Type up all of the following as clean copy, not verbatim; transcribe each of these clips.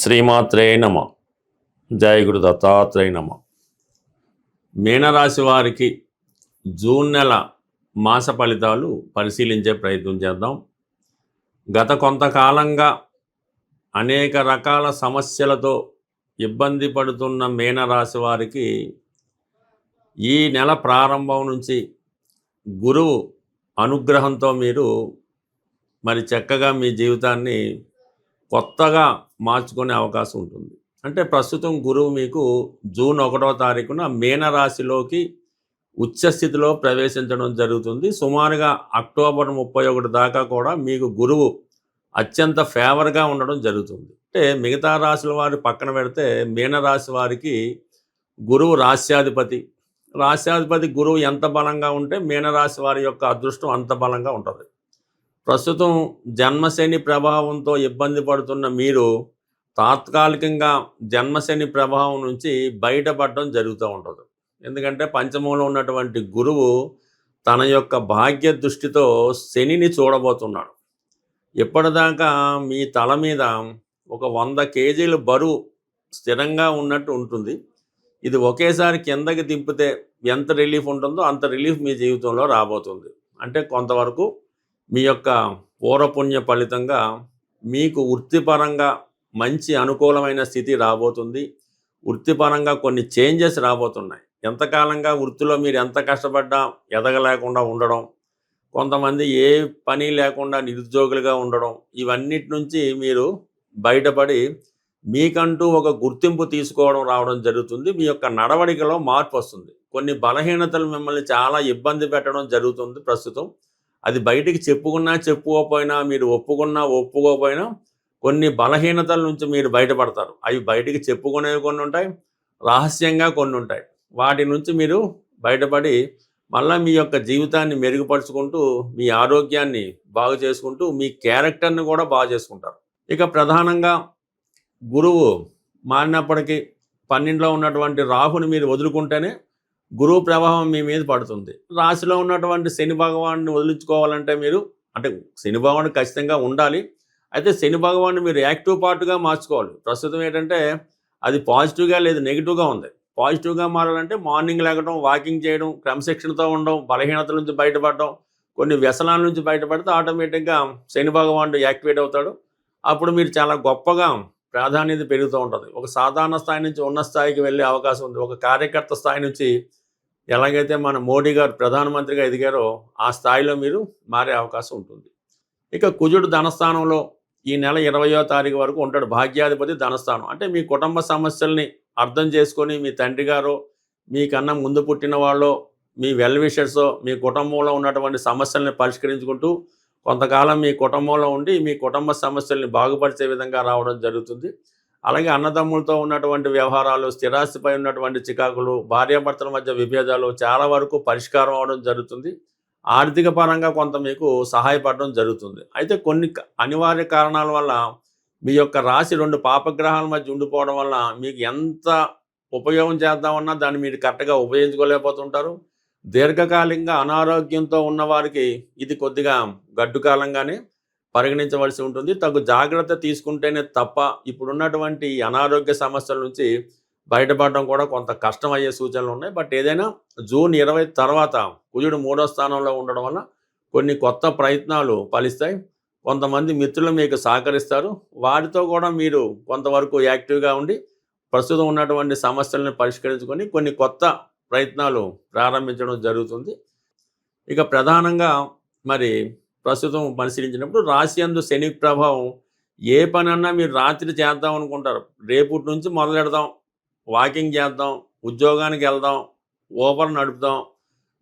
శ్రీమాత్రే నమ. జయ గురు దత్తాత్రేయ నమ. మీనరాశి వారికి జూన్ నెల మాస ఫలితాలు పరిశీలించే ప్రయత్నం చేద్దాం. గత కొంతకాలంగా అనేక రకాల సమస్యలతో ఇబ్బంది పడుతున్న మీనరాశి వారికి ఈ నెల ప్రారంభం నుంచి గురువు అనుగ్రహంతో మీరు చక్కగా మీ జీవితాన్ని కొత్తగా మార్చుకునే అవకాశం ఉంటుంది. అంటే ప్రస్తుతం గురువు మీకు జూన్ 1వ తారీఖున మీనరాశిలోకి ఉచ్చస్థితిలో ప్రవేశించడం జరుగుతుంది. సుమారుగా అక్టోబర్ 31 దాకా కూడా మీకు గురువు అత్యంత ఫేవర్గా ఉండడం జరుగుతుంది. అంటే మిగతా రాశుల వారి పక్కన పెడితే మీనరాశి వారికి గురువు రాశ్యాధిపతి. రాశ్యాధిపతి గురువు ఎంత బలంగా ఉంటే మీనరాశి వారి యొక్క అదృష్టం అంత బలంగా ఉంటుంది. ప్రస్తుతం జన్మశని ప్రభావంతో ఇబ్బంది పడుతున్న మీరు తాత్కాలికంగా జన్మశని ప్రభావం నుంచి బయటపడడం జరుగుతూ ఉంటుంది. ఎందుకంటే పంచమంలో ఉన్నటువంటి గురువు తన యొక్క భాగ్య దృష్టితో శనిని చూడబోతున్నాడు. ఇప్పటిదాకా మీ తల మీద ఒక 100 కేజీల బరువు స్థిరంగా ఉన్నట్టు ఉంటుంది. ఇది ఒకేసారి కిందకి దింపితే ఎంత రిలీఫ్ ఉంటుందో అంత రిలీఫ్ మీ జీవితంలో రాబోతుంది. అంటే కొంతవరకు మీ యొక్క పూర్వపుణ్య ఫలితంగా మీకు వృత్తిపరంగా మంచి అనుకూలమైన స్థితి రాబోతుంది. వృత్తిపరంగా కొన్ని చేంజెస్ రాబోతున్నాయి. ఎంతకాలంగా వృత్తిలో మీరు ఎంత కష్టపడ్డా ఎదగలేకుండా ఉండడం, కొంతమంది ఏ పని లేకుండా నిరుద్యోగులుగా ఉండడం, ఇవన్నిటి నుంచి మీరు బయటపడి మీకంటూ ఒక గుర్తింపు తీసుకోవడం రావడం జరుగుతుంది. మీ యొక్క నడవడికలో మార్పు వస్తుంది. కొన్ని బలహీనతలు మిమ్మల్ని చాలా ఇబ్బంది పెట్టడం జరుగుతుంది ప్రస్తుతం. అది బయటికి చెప్పుకున్నా చెప్పుకోకపోయినా, మీరు ఒప్పుకున్నా ఒప్పుకోకపోయినా కొన్ని బలహీనతల నుంచి మీరు బయటపడతారు. అవి బయటికి చెప్పుకునేవి కొన్ని ఉంటాయి, రహస్యంగా కొన్ని ఉంటాయి. వాటి నుంచి మీరు బయటపడి మళ్ళీ మీ యొక్క జీవితాన్ని మెరుగుపరుచుకుంటూ, మీ ఆరోగ్యాన్ని బాగు చేసుకుంటూ, మీ క్యారెక్టర్ని కూడా బాగు చేసుకుంటారు. ఇక ప్రధానంగా గురువు మారినప్పటికీ 12లో ఉన్నటువంటి రాహుని మీరు వదులుకుంటేనే గురువు ప్రభావం మీ మీద పడుతుంది. రాశిలో ఉన్నటువంటి శని భగవాన్ని వదిలించుకోవాలంటే మీరు శని భగవాన్ ఖచ్చితంగా ఉండాలి. అయితే శని భగవాన్ని మీరు యాక్టివ్ పార్ట్గా మార్చుకోవాలి. ప్రస్తుతం ఏంటంటే అది పాజిటివ్గా లేదు, నెగిటివ్గా ఉంది. పాజిటివ్గా మారాలంటే మార్నింగ్ లేకడం, వాకింగ్ చేయడం, క్రమశిక్షణతో ఉండడం, బలహీనతల నుంచి బయటపడడం, కొన్ని వ్యసనాల నుంచి బయటపడితే ఆటోమేటిక్గా శని భగవానుడు యాక్టివేట్ అవుతాడు. అప్పుడు మీరు చాలా గొప్పగా ప్రాధాన్యత పెరుగుతూ ఉంటుంది. ఒక సాధారణ స్థాయి నుంచి ఉన్న స్థాయికి వెళ్ళే అవకాశం ఉంది. ఒక కార్యకర్త స్థాయి నుంచి ఎలాగైతే మన మోడీ గారు ప్రధానమంత్రిగా ఎదిగారో ఆ స్థాయిలో మీరు మారే అవకాశం ఉంటుంది. ఇక కుజుడు ధనస్థానంలో ఈ నెల 20వ తారీఖు వరకు ఉంటాడు. భాగ్యాధిపతి ధనస్థానం. అంటే మీ కుటుంబ సమస్యల్ని అర్థం చేసుకొని మీ తండ్రి గారు, మీకన్నా ముందు పుట్టిన వాళ్ళు, మీ వెల్ విషర్స్ మీ కుటుంబంలో ఉన్నటువంటి సమస్యల్ని పరిష్కరించుకుంటూ కొంతకాలం మీ కుటుంబంలో ఉండి మీ కుటుంబ సమస్యల్ని బాగుపరిచే విధంగా రావడం జరుగుతుంది. అలాగే అన్నదమ్ములతో ఉన్నటువంటి వ్యవహారాలు, స్థిరాస్తిపై ఉన్నటువంటి చికాకులు, భార్యాభర్తల మధ్య విభేదాలు చాలా వరకు పరిష్కారం అవడం జరుగుతుంది. ఆర్థిక పరంగా కొంత మీకు సహాయపడడం జరుగుతుంది. అయితే కొన్ని అనివార్య కారణాల వల్ల మీ యొక్క రాశి 2 పాపగ్రహాల మధ్య ఉండిపోవడం వల్ల మీకు ఎంత ఉపయోగం చేద్దామన్నా దాన్ని మీరు కరెక్ట్గా ఉపయోగించుకోలేకపోతుంటారు. దీర్ఘకాలికంగా అనారోగ్యంతో ఉన్నవారికి ఇది కొద్దిగా గడ్డు కాలంగానే పరిగణించవలసి ఉంటుంది. తగు జాగ్రత్త తీసుకుంటేనే తప్ప ఇప్పుడున్నటువంటి అనారోగ్య సమస్యల నుంచి బయటపడడం కూడా కొంత కష్టమయ్యే సూచనలు ఉన్నాయి. బట్ ఏదైనా జూన్ 20 తర్వాత కుజుడు 3వ స్థానంలో ఉండడం వల్ల కొన్ని కొత్త ప్రయత్నాలు ఫలిస్తాయి. కొంతమంది మిత్రులు మీకు సహకరిస్తారు. వారితో కూడా మీరు కొంతవరకు యాక్టివ్గా ఉండి ప్రస్తుతం ఉన్నటువంటి సమస్యలను పరిష్కరించుకొని కొన్ని కొత్త ప్రయత్నాలు ప్రారంభించడం జరుగుతుంది. ఇక ప్రధానంగా ప్రస్తుతం పరిశీలించినప్పుడు రాశి యందు శని ప్రభావం ఏ పనన్నా మీరు రాత్రి చేద్దాం అనుకుంటారు. రేపటి నుంచి మొదలెడదాం, వాకింగ్ చేద్దాం, ఉద్యోగానికి వెళ్దాం, ఊబర్ నడుపుదాం,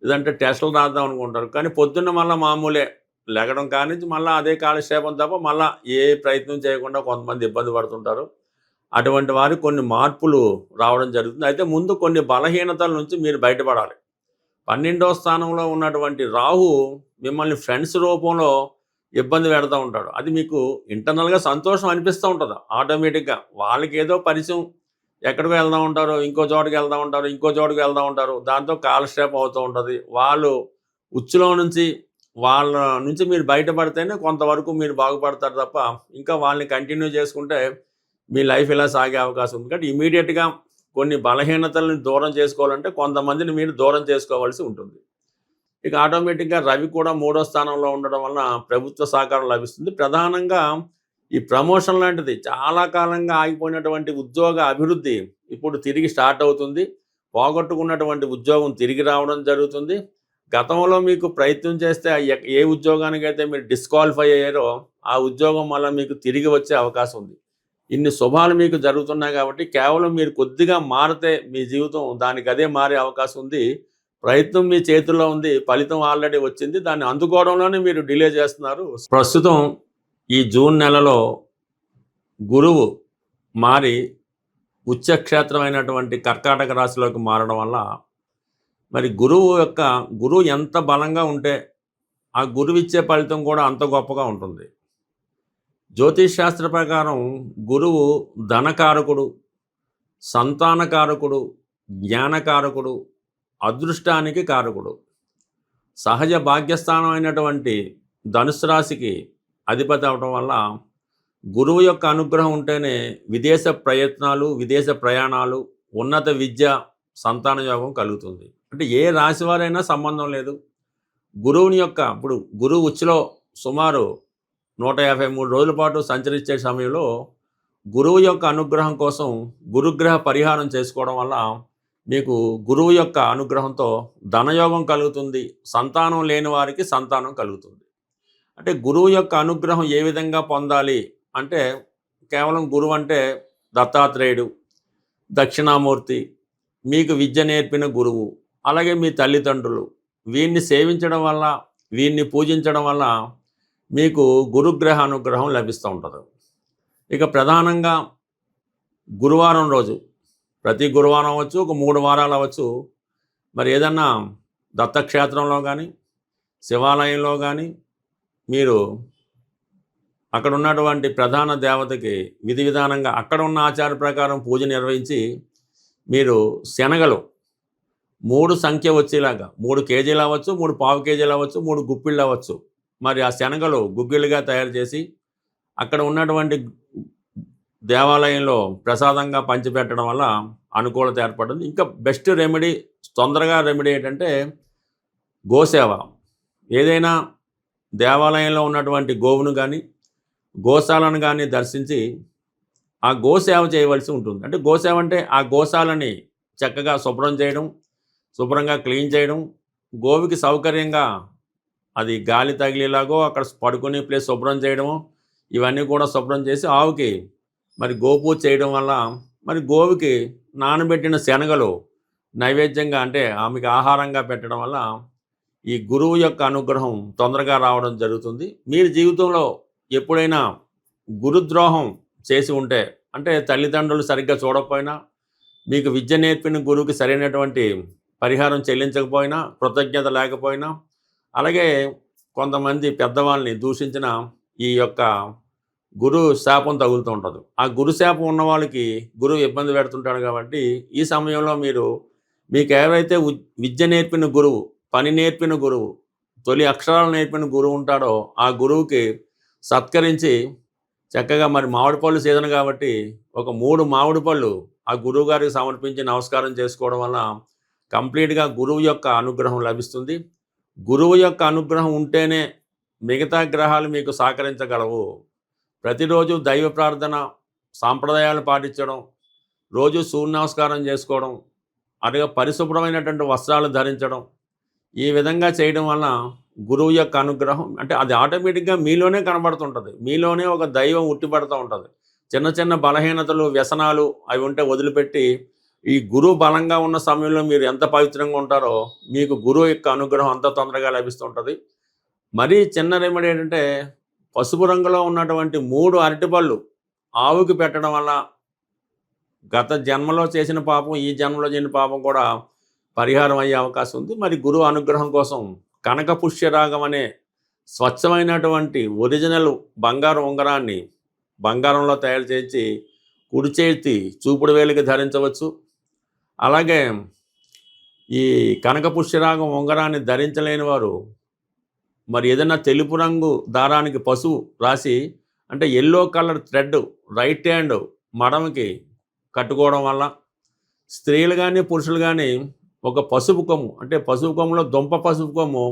ఇదంటే టెస్టులు రాద్దాం అనుకుంటారు. కానీ పొద్దున్న మళ్ళీ మామూలే లెగడం కానించి మళ్ళీ అదే కాలక్షేపం తప్ప మళ్ళీ ఏ ప్రయత్నం చేయకుండా కొంతమంది ఇబ్బంది పడుతుంటారు. అటువంటి వారికి కొన్ని మార్పులు రావడం జరుగుతుంది. అయితే ముందు కొన్ని బలహీనతల నుంచి మీరు బయటపడాలి. 12వ స్థానంలో ఉన్నటువంటి రాహు మిమ్మల్ని ఫ్రెండ్స్ రూపంలో ఇబ్బంది పెడతా ఉంటాడు. అది మీకు ఇంటర్నల్గా సంతోషం అనిపిస్తూ ఉంటుంది. ఆటోమేటిక్గా వాళ్ళకి ఏదో పరిచయం, ఎక్కడికి వెళ్తూ ఉంటారు, ఇంకో చోటుకి వెళ్తూ ఉంటారు, ఇంకో చోటుకి వెళ్తూ ఉంటారు. దాంతో కాలక్షేపం అవుతూ ఉంటుంది. వాళ్ళు ఉచ్చులో నుంచి వాళ్ళ నుంచి మీరు బయటపడితేనే కొంతవరకు మీరు బాగుపడతారు తప్ప ఇంకా వాళ్ళని కంటిన్యూ చేసుకుంటే మీ లైఫ్ ఇలా సాగే అవకాశం ఉంది. కాబట్టి ఇమీడియట్గా కొన్ని బలహీనతలను దూరం చేసుకోవాలంటే కొంతమందిని మీరు దూరం చేసుకోవాల్సి ఉంటుంది. ఇక ఆటోమేటిక్గా రవి కూడా 3వ స్థానంలో ఉండడం వలన ప్రభుత్వ సహకారం లభిస్తుంది. ప్రధానంగా ఈ ప్రమోషన్ లాంటిది చాలా కాలంగా ఆగిపోయినటువంటి ఉద్యోగ అభివృద్ధి ఇప్పుడు తిరిగి స్టార్ట్ అవుతుంది. పోగొట్టుకున్నటువంటి ఉద్యోగం తిరిగి రావడం జరుగుతుంది. గతంలో మీకు ప్రయత్నం చేస్తే ఏ ఉద్యోగానికైతే మీరు డిస్క్వాలిఫై అయ్యారో ఆ ఉద్యోగం మళ్ళీ మీకు తిరిగి వచ్చే అవకాశం ఉంది. ఇన్ని శుభాలు మీకు జరుగుతున్నాయి కాబట్టి కేవలం మీరు కొద్దిగా మారితే మీ జీవితం దానికి అదే మారే అవకాశం ఉంది. ప్రయత్నం మీ చేతుల్లో ఉంది, ఫలితం ఆల్రెడీ వచ్చింది. దాన్ని అందుకోవడంలోనే మీరు డిలే చేస్తున్నారు. ప్రస్తుతం ఈ జూన్ నెలలో గురువు మారి ఉచ్చక్షేత్రమైనటువంటి కర్కాటక రాశిలోకి మారడం వల్ల మరి గురువు ఎంత బలంగా ఉంటే ఆ గురువు ఇచ్చే ఫలితం కూడా అంత గొప్పగా ఉంటుంది. జ్యోతిష్ శాస్త్ర ప్రకారం గురువు ధనకారకుడు, సంతానకారకుడు, జ్ఞానకారకుడు, అదృష్టానికి కారకుడు. సహజ భాగ్యస్థానం అయినటువంటి ధనుసు రాశికి అధిపతి అవడం వల్ల గురువు యొక్క అనుగ్రహం ఉంటేనే విదేశ ప్రయత్నాలు, విదేశ ప్రయాణాలు, ఉన్నత విద్య, సంతాన యోగం కలుగుతుంది. అంటే ఏ రాశి వారైనా సంబంధం లేదు. గురువుని యొక్క ఇప్పుడు గురువు ఉచ్చులో సుమారు 153 రోజుల పాటు సంచరించే సమయంలో గురువు యొక్క అనుగ్రహం కోసం గురుగ్రహ పరిహారం చేసుకోవడం వల్ల మీకు గురువు యొక్క అనుగ్రహంతో ధనయోగం కలుగుతుంది. సంతానం లేని వారికి సంతానం కలుగుతుంది. అంటే గురువు యొక్క అనుగ్రహం ఏ విధంగా పొందాలి అంటే కేవలం గురువు అంటే దత్తాత్రేయుడు, దక్షిణామూర్తి, మీకు విద్య నేర్పిన గురువు, అలాగే మీ తల్లిదండ్రులు, వీరిని సేవించడం వల్ల, వీరిని పూజించడం వల్ల మీకు గురుగ్రహ అనుగ్రహం లభిస్తూ ఉంటుంది. ఇక ప్రధానంగా గురువారం రోజు, ప్రతి గురువారం అవ్వచ్చు, ఒక 3 వారాలు అవ్వచ్చు, మరి ఏదన్నా దత్తక్షేత్రంలో కానీ, శివాలయంలో కానీ మీరు అక్కడ ఉన్నటువంటి ప్రధాన దేవతకి విధి విధానంగా అక్కడ ఉన్న ఆచార ప్రకారం పూజ నిర్వహించి మీరు శనగలు 3 సంఖ్య వచ్చేలాగా 3 కేజీలు అవ్వచ్చు, 3 పావు కేజీలు అవ్వచ్చు, 3 గుప్పిళ్ళు అవ్వచ్చు, మరి ఆ శనగలు గుగ్గిళ్ళుగా తయారు చేసి అక్కడ ఉన్నటువంటి దేవాలయంలో ప్రసాదంగా పంచిపెట్టడం వల్ల అనుకూలత ఏర్పడుతుంది. ఇంకా బెస్ట్ రెమెడీ, తొందరగా రెమెడీ ఏంటంటే గోసేవ. ఏదైనా దేవాలయంలో ఉన్నటువంటి గోవును కానీ, గోశాలను కానీ దర్శించి ఆ గోసేవ చేయవలసి ఉంటుంది. అంటే గోసేవ అంటే ఆ గోశాలని చక్కగా శుభ్రం చేయడం, శుభ్రంగా క్లీన్ చేయడం, గోవుకి సౌకర్యంగా అది గాలి తగిలేలాగో అక్కడ పడుకునే ప్లేస్ శుభ్రం చేయడము, ఇవన్నీ కూడా శుభ్రం చేసి ఆవుకి మరి గోపూజ చేయడం వల్ల మరి గోవుకి నానబెట్టిన శనగలు నైవేద్యంగా అంటే ఆమెకి ఆహారంగా పెట్టడం వల్ల ఈ గురువు యొక్క అనుగ్రహం తొందరగా రావడం జరుగుతుంది. మీరు జీవితంలో ఎప్పుడైనా గురుద్రోహం చేసి ఉంటే, అంటే తల్లిదండ్రులు సరిగ్గా చూడకపోయినా, మీకు విద్య నేర్పిన గురువుకి సరైనటువంటి పరిహారం చెల్లించకపోయినా, కృతజ్ఞత లేకపోయినా, అలాగే కొంతమంది పెద్దవాళ్ళని దూషించిన ఈ యొక్క గురు శాపం తగులుతూ ఉంటుంది. ఆ గురు శాపం ఉన్న వాళ్ళకి గురువు ఇబ్బంది పెడుతుంటాడు. కాబట్టి ఈ సమయంలో మీకు ఎవరైతే విద్య నేర్పిన గురువు, పని నేర్పిన గురువు, తొలి అక్షరాలు నేర్పిన గురువు ఉంటాడో ఆ గురువుకి సత్కరించి చక్కగా మరి మామిడి పళ్ళు సీజన్ కాబట్టి ఒక 3 మామిడి పళ్ళు ఆ గురువు గారికి సమర్పించి నమస్కారం చేసుకోవడం వల్ల కంప్లీట్గా గురువు యొక్క అనుగ్రహం లభిస్తుంది. గురువు యొక్క అనుగ్రహం ఉంటేనే మిగతా గ్రహాలు మీకు సహకరించగలవు. ప్రతిరోజు దైవ ప్రార్థన, సాంప్రదాయాలు పాటించడం, రోజు సూర్య నమస్కారం చేసుకోవడం, అలాగే పరిశుభ్రమైనటువంటి వస్త్రాలు ధరించడం, ఈ విధంగా చేయడం వల్ల గురువు యొక్క అనుగ్రహం అంటే అది ఆటోమేటిక్గా మీలోనే కనబడుతుంటుంది. మీలోనే ఒక దైవం ఉట్టిపడుతూ ఉంటుంది. చిన్న చిన్న బలహీనతలు, వ్యసనాలు అవి ఉంటే వదిలిపెట్టి ఈ గురువు బలంగా ఉన్న సమయంలో మీరు ఎంత పవిత్రంగా ఉంటారో మీకు గురువు యొక్క అనుగ్రహం అంత తొందరగా లభిస్తుంటుంది. మరీ చిన్న రెమెడీ ఏంటంటే పసుపు రంగులో ఉన్నటువంటి 3 అరటిపళ్ళు ఆవుకి పెట్టడం వల్ల గత జన్మలో చేసిన పాపం, ఈ జన్మలో చేసిన పాపం కూడా పరిహారం అయ్యే అవకాశం ఉంది. మరి గురువు అనుగ్రహం కోసం కనక పుష్యరాగం అనే స్వచ్ఛమైనటువంటి ఒరిజినల్ బంగారు ఉంగరాన్ని బంగారంలో తయారు చేసి కుడి చేతి చూపుడు వేలికి ధరించవచ్చు. అలాగే ఈ కనక పుష్యరాగం ఉంగరాన్ని ధరించలేని వారు మరి ఏదైనా తెలుపు రంగు దారానికి పసుపు రాసి, అంటే yellow colour thread right hand మడమకి కట్టుకోవడం వల్ల, స్త్రీలు కానీ పురుషులు కానీ ఒక పసుపు కొమ్ము, అంటే పసుపు కొమ్ములో దుంప పసుపు కొమ్ము,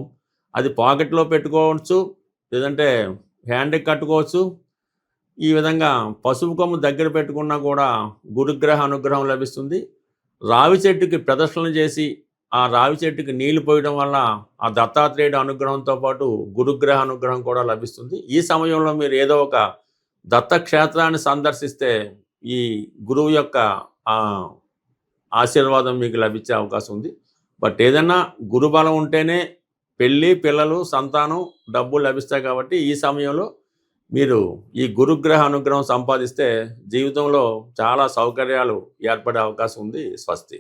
అది పాకెట్లో పెట్టుకోవచ్చు, లేదంటే హ్యాండ్కి కట్టుకోవచ్చు. ఈ విధంగా పసుపు కొమ్ము దగ్గర పెట్టుకున్నా కూడా గురుగ్రహ అనుగ్రహం లభిస్తుంది. రావి చెట్టుకి ప్రదర్శనలు చేసి ఆ రావి చెట్టుకి నీళ్లు పోయడం వల్ల ఆ దత్తాత్రేయుడి అనుగ్రహంతో పాటు గురుగ్రహ అనుగ్రహం కూడా లభిస్తుంది. ఈ సమయంలో మీరు ఏదో ఒక దత్తక్షేత్రాన్ని సందర్శిస్తే ఈ గురువు యొక్క ఆశీర్వాదం మీకు లభించే అవకాశం ఉంది. బట్ ఏదైనా గురుబలం ఉంటేనే పెళ్ళి, పిల్లలు, సంతానం, డబ్బు లభిస్తాయి. కాబట్టి ఈ సమయంలో మీరు ఈ గురుగ్రహ అనుగ్రహం సంపాదిస్తే జీవితంలో చాలా సౌకర్యాలు ఏర్పడే అవకాశం ఉంది. స్వస్తి.